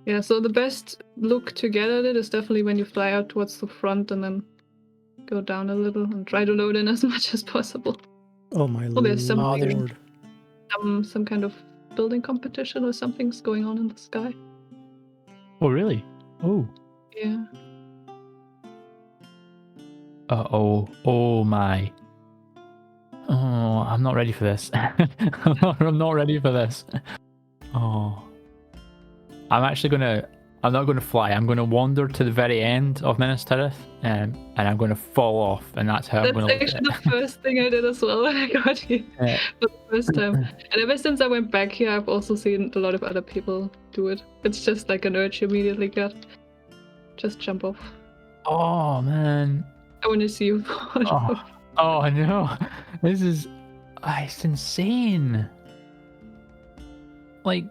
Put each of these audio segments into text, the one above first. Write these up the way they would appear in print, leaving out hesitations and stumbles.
Yeah, so the best look to get at it is definitely when you fly out towards the front and then go down a little and try to load in as much as possible. Oh my there's some lord. some kind of building competition or something's going on in the sky. Oh, really? Oh. Yeah. Uh-oh. Oh, my. Oh, I'm not ready for this. I'm not ready for this. Oh. I'm not going to fly. I'm going to wander to the very end of Minas Tirith, and I'm going to fall off, and that's how I'm going to look at it. That's actually the first thing I did as well when I got here for the first time. And ever since I went back here, I've also seen a lot of other people do it. It's just like an urge you immediately get. Just jump off. Oh, man. I want to see you fall off. Oh, I know. This is... it's insane. Like...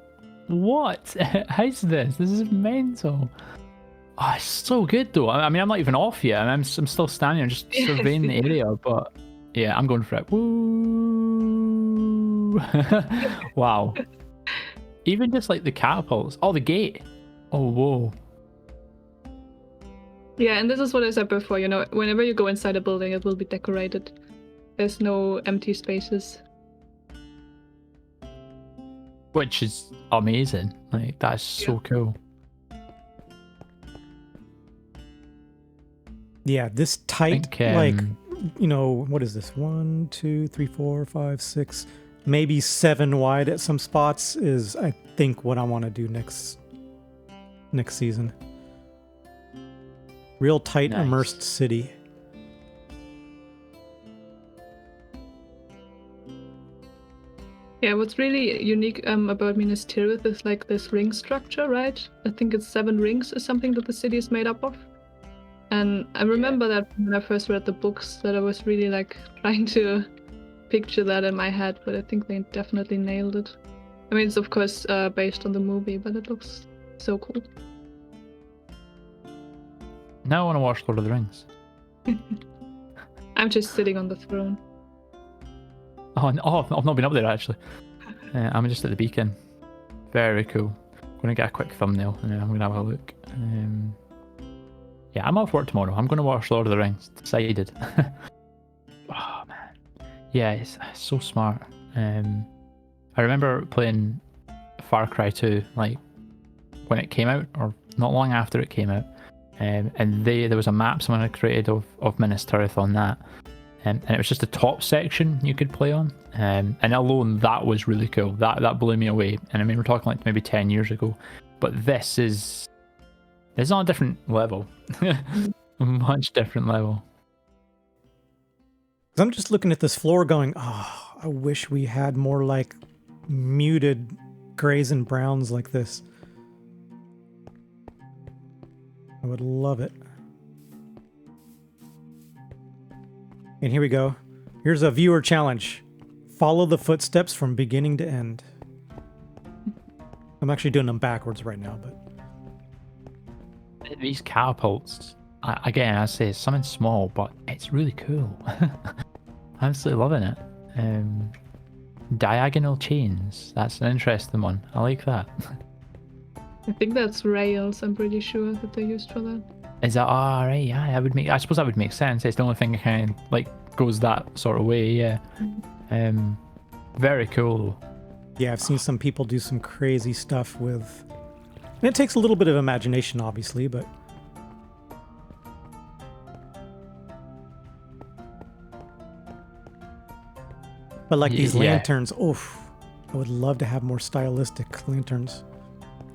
What? How's this? This is mental. Oh, it's so good though. I mean, I'm not even off yet. I'm still standing. I'm just surveying the area, but yeah, I'm going for it. Woo! Wow. Even just like the catapults. Oh, the gate. Oh, whoa. Yeah, and this is what I said before. You know, whenever you go inside a building, it will be decorated. There's no empty spaces. Which is amazing. Like, that's so cool. Yeah, this tight, think, like, you know, what is this? 1, 2, 3, 4, 5, 6, maybe 7 wide at some spots is, I think, what I want to do next season. Real tight, Nice. Immersed city. Yeah, what's really unique about Minas Tirith is like this ring structure, right? I think it's 7 rings or something that the city is made up of. And I remember that when I first read the books, that I was really like trying to picture that in my head, but I think they definitely nailed it. I mean, it's of course based on the movie, but it looks so cool. Now I want to watch Lord of the Rings. I'm just sitting on the throne. Oh, I've not been up there actually. I'm just at the beacon. Very cool. I'm going to get a quick thumbnail and then I'm going to have a look. Yeah, I'm off work tomorrow. I'm going to watch Lord of the Rings. Decided. Oh, man. Yeah, it's so smart. I remember playing Far Cry 2, like, when it came out, or not long after it came out. And there was a map someone had created of Minas Tirith on that. And it was just the top section you could play on. And alone, that was really cool. That blew me away. And I mean, we're talking like maybe 10 years ago. But it's on a different level. A much different level. I'm just looking at this floor going, oh, I wish we had more like muted grays and browns like this. I would love it. And here we go. Here's a viewer challenge. Follow the footsteps from beginning to end. I'm actually doing them backwards right now, but... These catapults, again, I say it's something small, but it's really cool. I'm absolutely loving it. Diagonal chains, that's an interesting one. I like that. I think that's rails, I'm pretty sure that they're used for that. Is that right? Yeah, I suppose that would make sense. It's the only thing that kind of like goes that sort of way. Yeah. Very cool. Yeah, I've seen some people do some crazy stuff with. And it takes a little bit of imagination, obviously, but. But like these lanterns, oof! I would love to have more stylistic lanterns.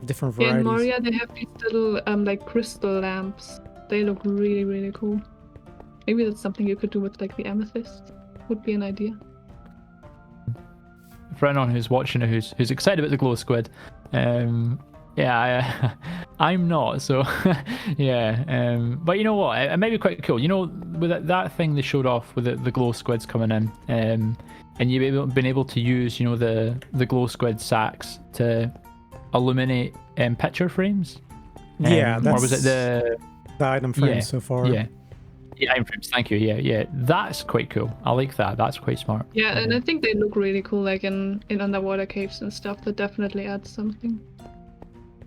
Different varieties. In Moria, they have these little like crystal lamps. They look really, really cool. Maybe that's something you could do with like the amethyst. Would be an idea. For anyone who's watching or who's excited about the glow squid, yeah, I'm not. So yeah, but you know what? It may be quite cool. You know, with that thing they showed off with the glow squids coming in, and you've been able to use, you know, the glow squid sacks to illuminate picture frames. Yeah, that's or was it the item frames so far? Yeah, item frames. Thank you. Yeah, that's quite cool. I like that. That's quite smart. Yeah, and I think they look really cool, like in underwater caves and stuff. That definitely adds something.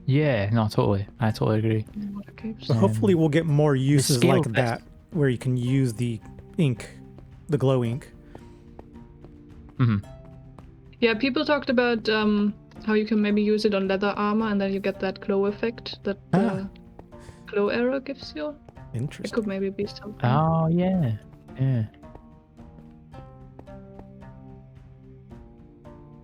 Yeah, no, totally. I totally agree. Water caves. So hopefully we'll get more uses scale like of that, where you can use the ink, the glow ink. Hmm. Yeah, people talked about how you can maybe use it on leather armor, and then you get that glow effect that the glow arrow gives you. It Interesting. could maybe be something. Oh yeah, yeah.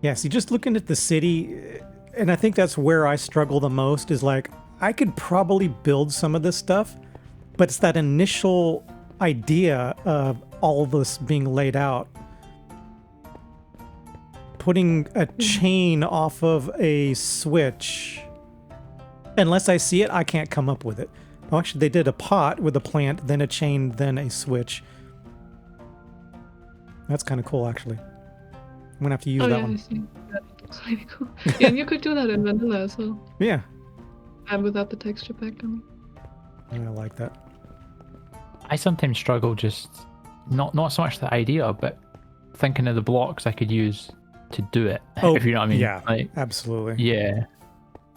Yeah, see, just looking at the city, and I think that's where I struggle the most, is like, I could probably build some of this stuff, but it's that initial idea of all this being laid out. Putting a chain off of a switch, unless I see it, I can't come up with it. Oh, actually, they did a pot with a plant, then a chain, then a switch. That's kind of cool, actually. I'm gonna have to use that I one. see. That looks really cool. Yeah, and you could do that in vanilla as well. Yeah, And without the texture pack. I like that. I sometimes struggle just not so much the idea, but thinking of the blocks I could use to do it. Oh, if you know what I mean. yeah, Like, absolutely. yeah.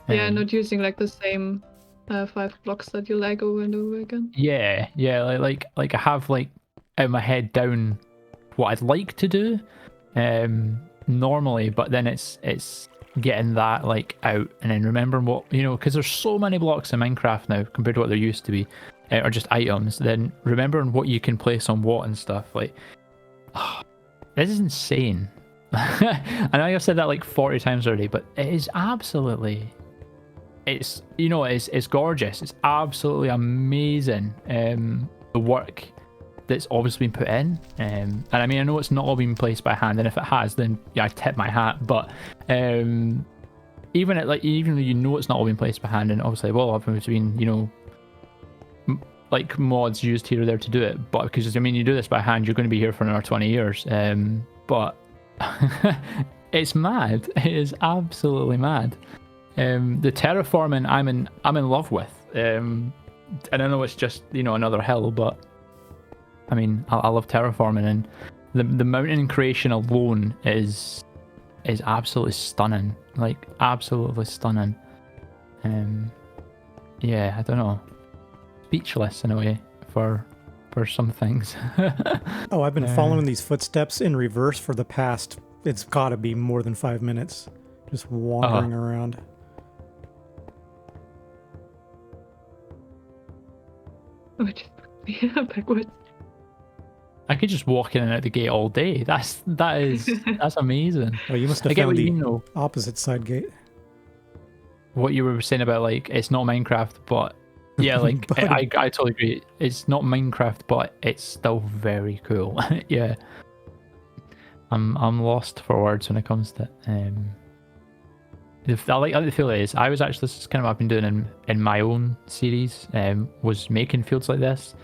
Yeah, Um, not using like the same 5 blocks that you like over and over again. Yeah, like I have like in my head down what I'd like to do, normally, but then it's getting that like out and then remembering what, you know, because there's so many blocks in Minecraft now compared to what there used to be, or just items. Then remembering what you can place on what and stuff, like, this is insane. I know I've said that like 40 times already, but it is absolutely. It's, you know, it's gorgeous. It's absolutely amazing. The work that's obviously been put in, and I mean, I know it's not all been placed by hand, and if it has, then yeah, I tip my hat. But even though you know it's not all been placed by hand, and obviously, well, there's been, you know, like mods used here or there to do it, but because I mean, you do this by hand, you're going to be here for another 20 years. But it's mad. It is absolutely mad. The terraforming I'm in love with. And I know it's just, you know, another hill, but I mean, I love terraforming, and the mountain creation alone is absolutely stunning. Like, absolutely stunning. Yeah, I don't know. Speechless in a way for some things. Oh, I've been following these footsteps in reverse for the past, it's got to be more than 5 minutes, just wandering around. Which yeah, backwards. I could just walk in and out the gate all day. That's amazing. Oh, you must have I get found what you the mean, though. opposite side gate. What you were saying about, like, it's not Minecraft, but yeah, like, I totally agree. It's not Minecraft, but it's still very cool. Yeah, I'm lost for words when it comes to it. I like the feel is, I was actually, this is kind of what I've been doing in my own series, was making fields like this,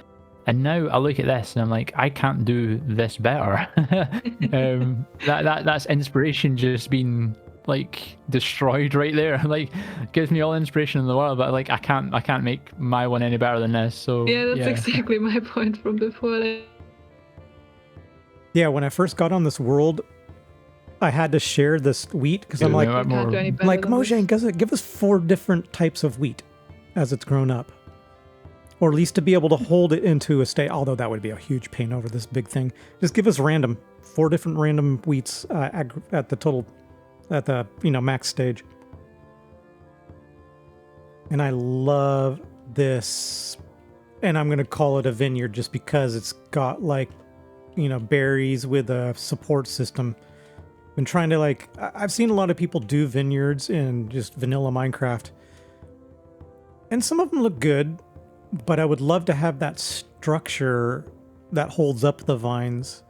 and now I look at this and I'm like, I can't do this better. That's inspiration just being like destroyed right there. Like, gives me all the inspiration in the world, but like I can't make my one any better than this. So Yeah, that's exactly my point from before. Like, Yeah, when I first got on this world, I had to share this wheat because I'm Yeah, like, we can't do any better like than this. Mojang, give us 4 different types of wheat as it's grown up, or at least to be able to hold it into a state. Although that would be a huge pain over this big thing. Just give us 4 different random wheats at the max stage. And I love this, and I'm gonna call it a vineyard just because it's got like, berries with a support system. Been trying to, like, I've seen a lot of people do vineyards in just vanilla Minecraft, and some of them look good, but I would love to have that structure that holds up the vines.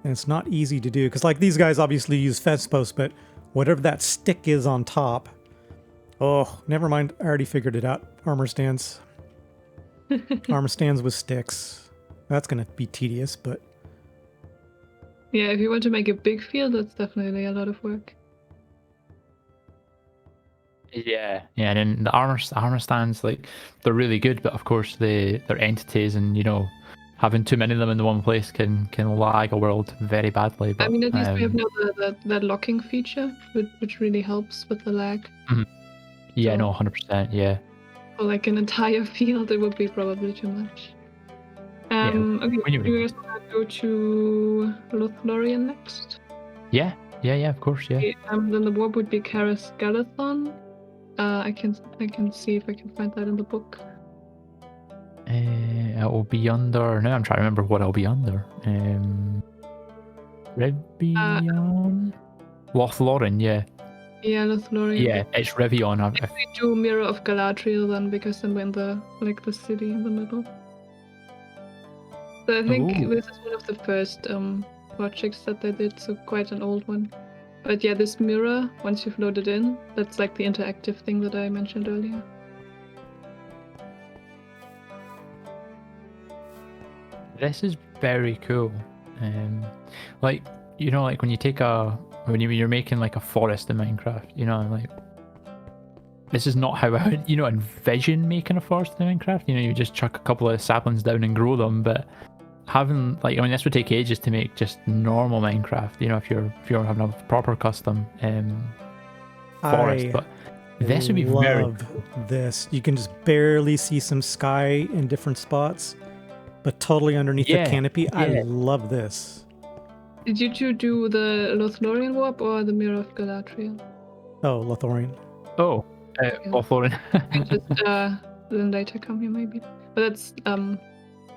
And it's not easy to do because, like, these guys obviously use Fespos, but whatever that stick is on top, oh, never mind, I already figured it out. Armor stands with sticks. That's gonna be tedious, but yeah, if you want to make a big field, that's definitely a lot of work. Yeah, and then the armor stands, like, they're really good, but of course they're entities, and having too many of them in the one place can lag a world very badly. But I mean, at least we have now that locking feature, which really helps with the lag. Mhm. Yeah, So- no, 100%. Yeah. For like an entire field, it would be probably too much. Okay, when you- do you guys want to go to Lothlorien next? Yeah, of course, yeah. Okay, then the warp would be Skeleton. I can see if I can find that in the book. It will be under. Now I'm trying to remember what it'll be under. Revion? Lothlorien, yeah. Yeah, Lothlorien. Yeah, it's Revion. If we do Mirror of Galadriel then, because then we're in the city in the middle. So I think Ooh. this is one of the first projects that they did, so quite an old one. But yeah, this mirror, once you've loaded in, that's like the interactive thing that I mentioned earlier. This is very cool. Like, you know, like when you take when you're making like a forest in Minecraft, you know, like this is not how I would, you know, envision making a forest in Minecraft. You know, you just chuck a couple of saplings down and grow them, but having like, I mean, this would take ages to make just normal Minecraft. You know, if you're having a proper custom forest, but this would be very love this. You can just barely see some sky in different spots, but totally underneath the canopy. I love this. Did you two do the Lothlorien warp or the Mirror of Galadriel? Oh, Lothlorien. Oh, Lothlorien. Just then later come here maybe. But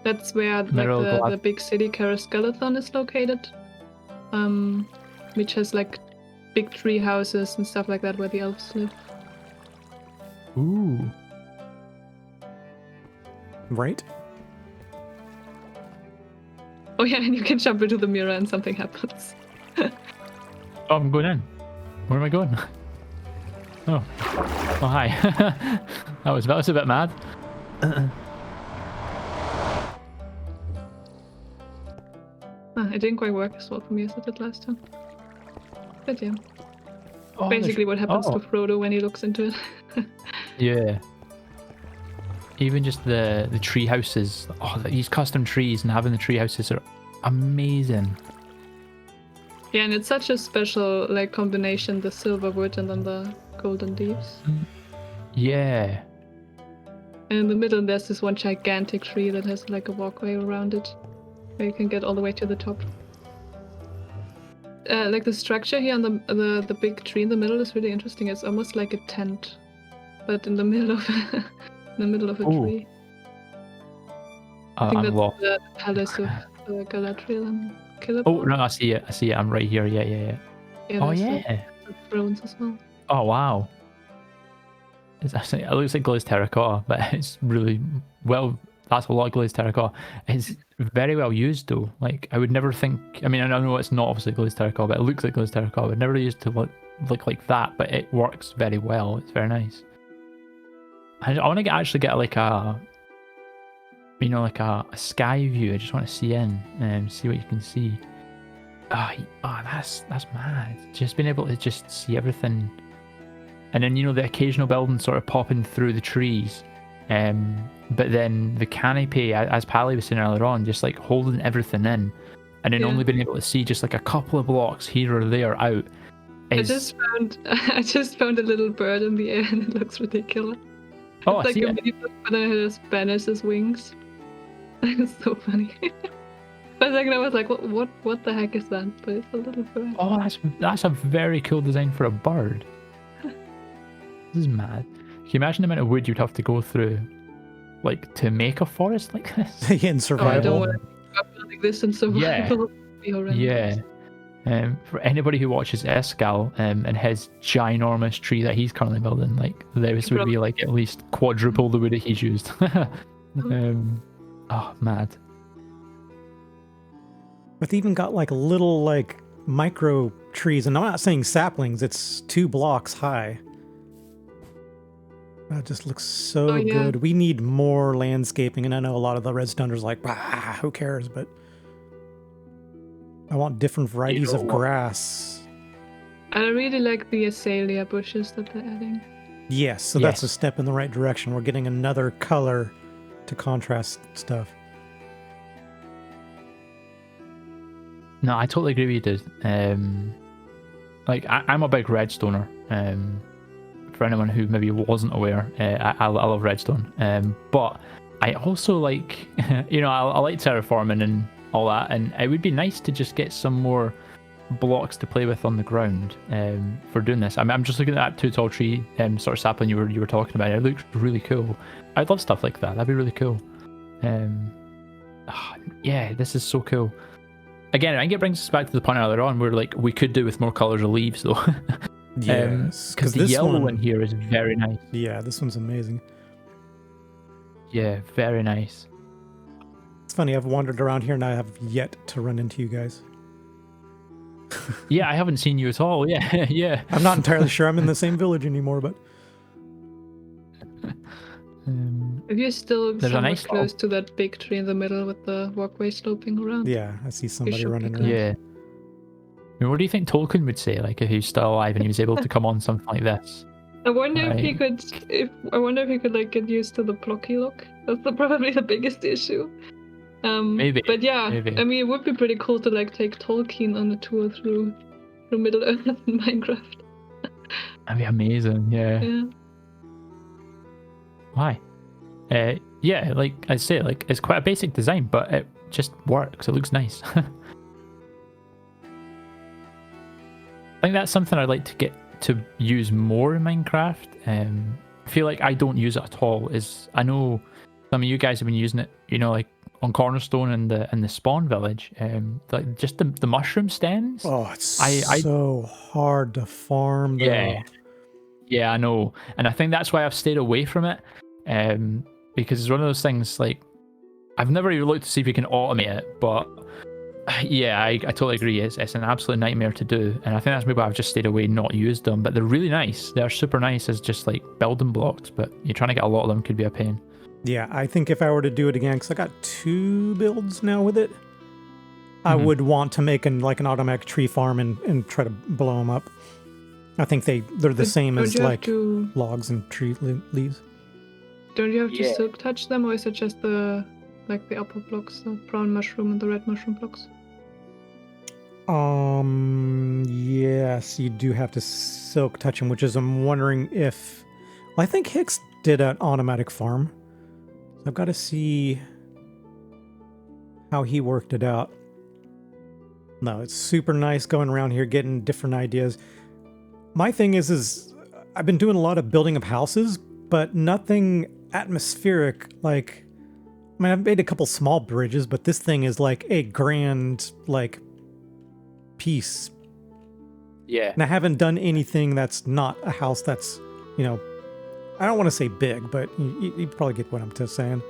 that's where like the big city Skeleton is located. Which has like big tree houses and stuff like that where the elves live. Ooh. Right? Oh yeah, and you can jump into the mirror and something happens. Oh, I'm going in. Where am I going? Oh. Oh, hi. that was a bit mad. It didn't quite work as well for me as it did last time. But yeah. Oh, Basically what happens to Frodo when he looks into it. Yeah. Even just the tree houses. Oh, these custom trees and having the tree houses are amazing. Yeah, and it's such a special like combination, the silver wood and then the golden leaves. Yeah. And in the middle there's this one gigantic tree that has like a walkway around it where you can get all the way to the top. Like the structure here on the big tree in the middle is really interesting. It's almost like a tent, but in the middle of a tree. I think that's the palace of Galadriel and Celeborn. Oh no, I see it. I'm right here. Yeah. Oh yeah. The thrones as well. Oh wow. It's actually, it looks like glazed terracotta, but it's really well. That's a lot of glazed terracotta. It's very well used though. Like I would never think. I mean, I know it's not obviously glazed terracotta, but it looks like glazed terracotta. I would never used to look like that, but it works very well. It's very nice. I want to actually get like a, you know, like a sky view. I just want to see in and see what you can see. That's mad. Just being able to just see everything, and then you know the occasional building sort of popping through the trees, but then the canopy, as Pally was saying earlier on, just like holding everything in, and then only being able to see just like a couple of blocks here or there out. I just found a little bird in the air and it looks ridiculous. Oh, it's I like see a mini bird, but then it has banners as wings. It's so funny. For a second I was like, what the heck is that? But it's a little bird. Oh, that's a very cool design for a bird. This is mad. Can you imagine the amount of wood you'd have to go through, like, to make a forest like this? In survival. I don't want to go up like this in survival. Yeah. For anybody who watches Escal and his ginormous tree that he's currently building, like, this would be like at least quadruple the wood that he's used. Oh, mad. But even got like little like micro trees, and I'm not saying saplings, it's 2 blocks high. That just looks so good. We need more landscaping, and I know a lot of the redstoneers like, who cares, but I want different varieties of grass. I really like the azalea bushes that they're adding. Yes, so that's a step in the right direction. We're getting another color to contrast stuff. No, I totally agree with you, dude. Like, I'm a big redstoner. for anyone who maybe wasn't aware, I love redstone. But I also like, I like terraforming and all that, and it would be nice to just get some more blocks to play with on the ground for doing this. I mean, I'm just looking at that two tall tree sort of sapling you were talking about. It looks really cool. I'd love stuff like that. That'd be really cool. Yeah, this is so cool. Again, I think it brings us back to the point earlier on where like we could do with more colors of leaves though. Yes, because the yellow in here is very nice. Yeah, this one's amazing. Yeah, very nice. It's funny, I've wandered around here and I have yet to run into you guys. Yeah, I haven't seen you at all. Yeah, yeah. I'm not entirely sure I'm in the same village anymore, but If you're still There's a somewhat nice close to that big tree in the middle with the walkway sloping around. yeah, I see somebody should running be around. Yeah. I mean, what do you think Tolkien would say, like if he was still alive and he was able to come on something like this? I wonder if he Right. could. I wonder if he could like get used to the blocky look. That's probably the biggest issue. Maybe, But yeah, maybe. I mean, it would be pretty cool to like take Tolkien on a tour through Middle Earth in Minecraft. That'd be amazing. Yeah. Yeah. Why? Yeah, like I say, like it's quite a basic design, but it just works. It looks nice. I think that's something I'd like to get to use more in Minecraft. I feel like I don't use it at all. I know some of you guys have been using it, like on Cornerstone and the Spawn Village. Like just the mushroom stems. Oh, it's so hard to farm though. Yeah. Yeah, I know. And I think that's why I've stayed away from it. Because it's one of those things, like, I've never even looked to see if you can automate it, but yeah, I totally agree. It's an absolute nightmare to do. And I think that's maybe why I've just stayed away, not used them. But they're really nice. They're super nice as just like building blocks, but you're trying to get a lot of them could be a pain. Yeah, I think if I were to do it again, because I got 2 builds now with it, I would want to make an automatic tree farm and try to blow them up. I think they're the But same don't as you have like to- logs and tree leaves. Don't you have to Yeah. silk touch them, or is it just the upper blocks, the brown mushroom and the red mushroom blocks? Yes, you do have to silk touch them, which is I'm wondering if. Well, I think Hicks did an automatic farm. I've got to see how he worked it out. No, it's super nice going around here getting different ideas. My thing is I've been doing a lot of building of houses, but nothing atmospheric. Like, I mean, I've made a couple small bridges, but this thing is like a grand, like, piece. Yeah. And I haven't done anything that's not a house that's, I don't want to say big, but you probably get what I'm just saying.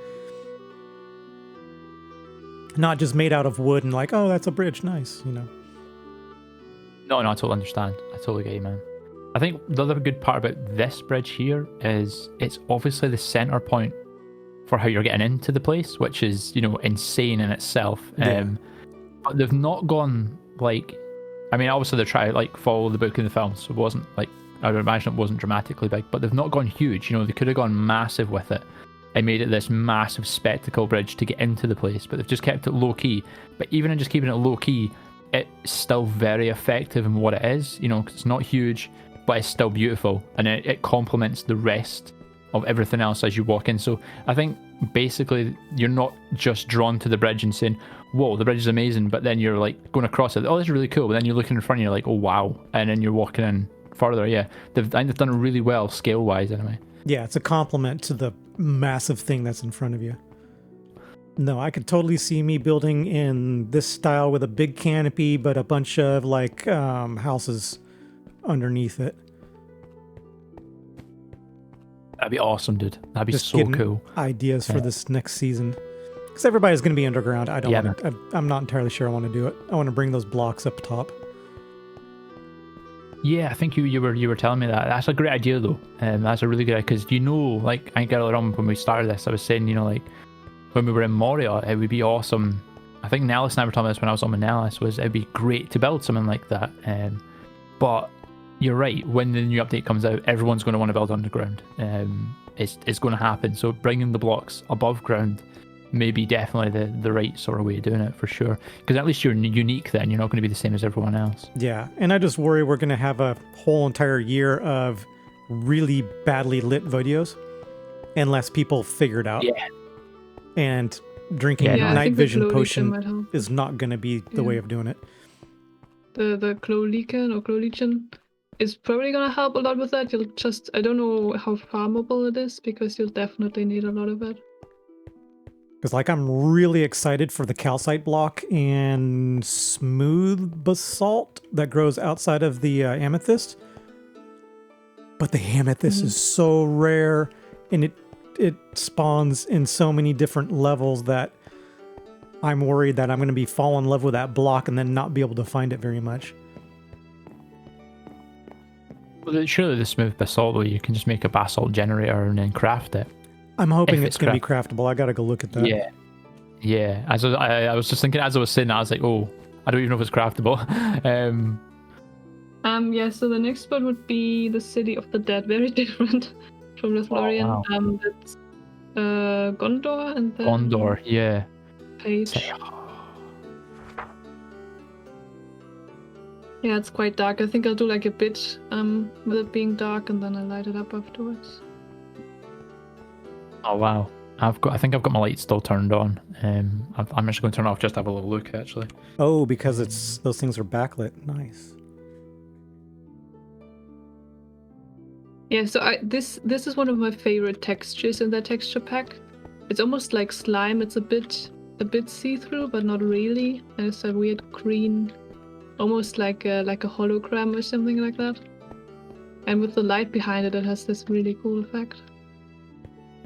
Not just made out of wood and like, oh, that's a bridge, nice, No, I totally understand. I totally get you, man. I think the other good part about this bridge here is it's obviously the center point for how you're getting into the place, which is, insane in itself. Yeah. But they've not gone like, I mean, obviously they try like follow the book in the film, so it wasn't like, I would imagine it wasn't dramatically big, but they've not gone huge. They could have gone massive with it and made it this massive spectacle bridge to get into the place, but they've just kept it low key. But even in just keeping it low key, it's still very effective in what it is, 'cause it's not huge, but it's still beautiful, and it complements the rest of everything else as you walk in. So I think basically you're not just drawn to the bridge and saying, whoa, the bridge is amazing, but then you're like going across it, oh, this is really cool, but then you're looking in front and you're like, oh wow, and then you're walking in further. Yeah, I think they've done it really well scale wise anyway. Yeah, it's a compliment to the massive thing that's in front of you. No, I could totally see me building in this style with a big canopy, but a bunch of like houses underneath it. That'd be awesome, dude. That'd be Just so getting cool. Ideas for Yeah. this next season, because everybody's going to be underground. I don't. Yeah, wanna, I'm not entirely sure I want to do it. I want to bring those blocks up top. Yeah, I think you were telling me that. That's a great idea though. That's a really good idea because like I think earlier on when we started this, I was saying like when we were in Moria, it would be awesome. I think Nellas and I were talking about this when I was on with Nellas. It'd be great to build something like that. But you're right. When the new update comes out, everyone's going to want to build underground. It's going to happen. So bringing the blocks above ground may be definitely the right sort of way of doing it for sure. Because at least you're unique then. You're not going to be the same as everyone else. Yeah, and I just worry we're going to have a whole entire year of really badly lit videos unless people figure it out. Yeah. And drinking Yeah, Yeah, I night think the vision glow leaker potion might help. is not going to be the way Yeah. of doing it. The glow leaker or glow legion is probably gonna help a lot with that. You'll just, I don't know how farmable it is because you'll definitely need a lot of it. Because like I'm really excited for the calcite block and smooth basalt that grows outside of the amethyst. But the amethyst is so rare, and it spawns in so many different levels that I'm worried that I'm going to be fall in love with that block and then not be able to find it very much. Well, surely the smooth basalt, though, you can just make a basalt generator and then craft it. I'm hoping If it's going to be craftable. I got to go look at that. Yeah. Yeah. As I was just thinking, as I was saying that, I was like, oh, I don't even know if it's craftable. Yeah, so the next one would be the City of the Dead. Very different from Lothlorien. wow. That's Gondor and then Gondor, yeah. Page. It's like, Yeah, it's quite dark. I think I'll do like a bit with it being dark, and then I light it up afterwards. oh wow. I think I've got my light still turned on. I'm actually going to turn it off just to have a little look, actually. Oh, because it's those things are backlit. Nice. Yeah, so this is one of my favorite textures in that texture pack. It's almost like slime. It's a bit see-through, but not really. And it's a weird green, almost like a hologram or something like that. And with the light behind it, it has this really cool effect.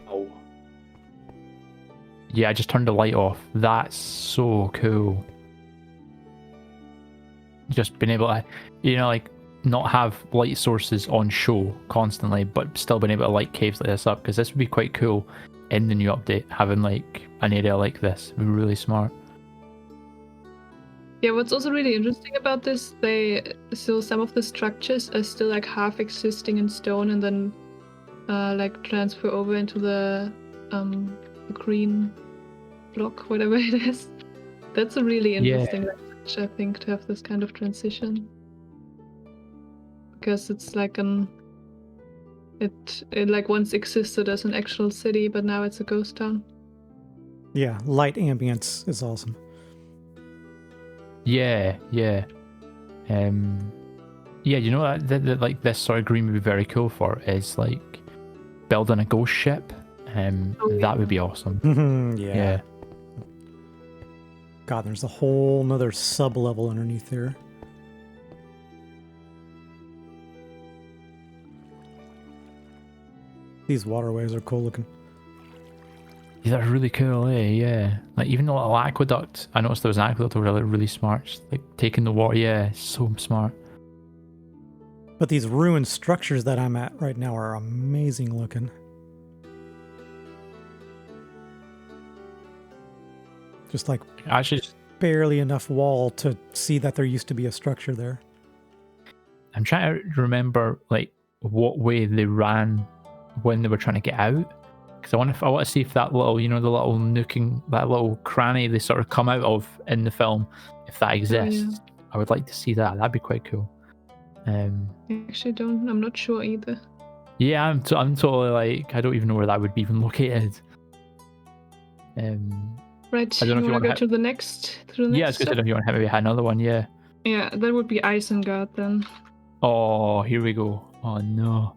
Oh. Yeah, I just turned the light off. That's so cool. Just being able to, like, not have light sources on show constantly, but still being able to light caves like this up, because this would be quite cool in the new update, having like an area like this. It would be really smart. Yeah, what's also really interesting about this, so some of the structures are still like half existing in stone and then like transfer over into the green block, whatever it is. That's a really interesting touch, I think, to have this kind of transition. Because it's like it like once existed as an actual city, but now it's a ghost town. Yeah, light ambience is awesome. Yeah. Yeah, you know what? That like this sort of green would be very cool for is like building a ghost ship. That would be awesome. Yeah. God, there's a whole nother sub level underneath there. These waterways are cool looking. Yeah, they're really cool, yeah. Like even the little aqueduct. I noticed there was an aqueduct over there, really smart. Just, like taking the water, yeah, so smart. But these ruined structures that I'm at right now are amazing looking. Just like Actually, barely enough wall to see that there used to be a structure there. I'm trying to remember like what way they ran when they were trying to get out. Because I want to see if that little, the little nooking, that little cranny they sort of come out of in the film, if that exists. I would like to see that. That'd be quite cool. I actually don't. I'm not sure either. Yeah, I'm totally like, I don't even know where that would be even located. Right. I don't know if you want to go to the next. Yeah, I was going to say if you want to have maybe another one. Yeah. Yeah, that would be Isengard then. Oh, here we go. Oh no.